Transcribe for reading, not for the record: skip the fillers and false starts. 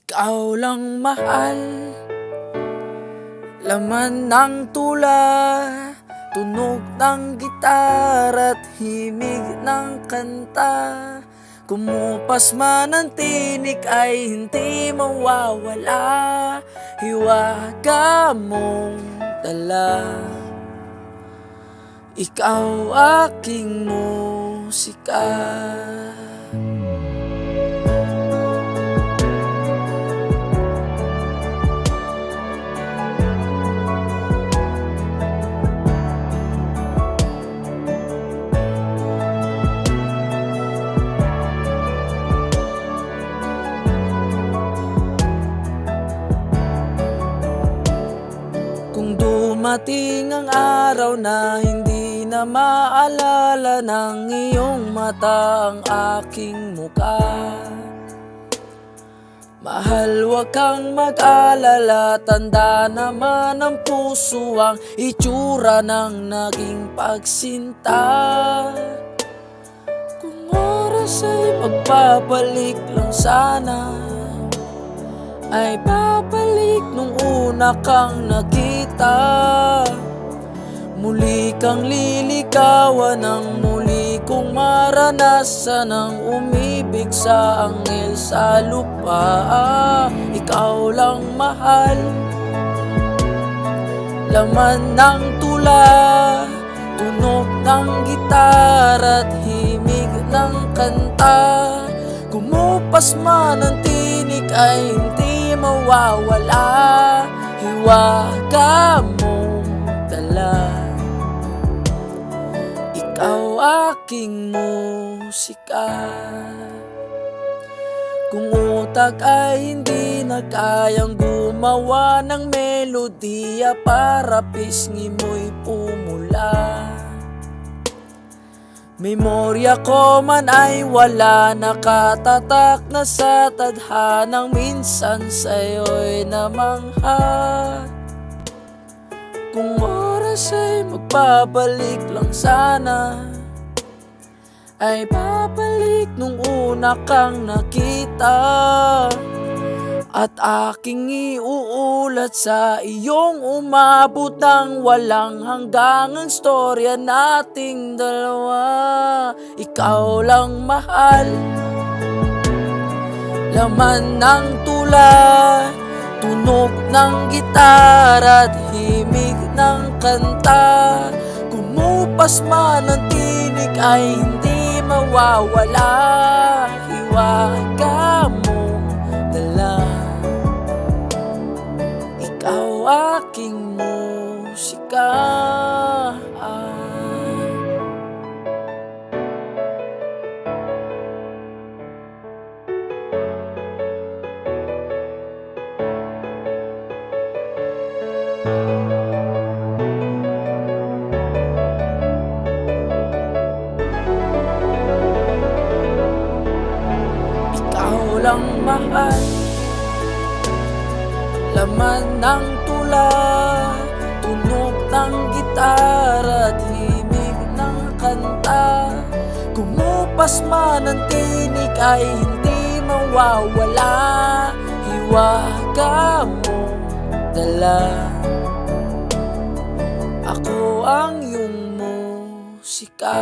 Ikaw lang mahal, laman ng tula, tunog ng gitara at himig ng kanta. Kumupas man ang tinik ay hindi mawawala, hiwaga mong dala. Ikaw aking musika. Kung dumating ang araw na hindi na maalala ng iyong mata ang aking muka, mahal, wag kang mag-alala, tanda naman ng puso ang itsura ng naging pagsinta. Kung oras ay magbabalik lang sana, ay babalik nung una kang nakita. Muli kang liligawan ng muli kong maranasan ang umibig sa anghel sa lupa. Ikaw lang mahal, laman ng tula, tunog ng gitara at himig ng kanta. Kumupas man ang tinig ay hindi mawawala, hiwaga mong dala. Ikaw aking musika. Kung utak ay hindi na kayang gumawa ng melodiya para pisngi mo'y pumula, memorya ko man ay wala, nakatatak na sa tadhanang minsan sa'yo'y namangha. Kung oras ay magbabalik lang sana, ay babalik nung una kang nakita. At aking iuulat sa iyong umabot ng walang hanggang ang storya nating dalawa. Ikaw lang mahal, laman ng tula, tunog ng gitara at himig ng kanta. Kumupas man ang tinig ay hindi mawawala, hiwaga mong dala. Ikaw aking musika. Ikaw lang mahal, laman ng tula, tunog ng gitara at himig ng kanta. Kumupas man ang tinig ay hindi mawawala, hiwaga mong dala. Ako ang iyong musika.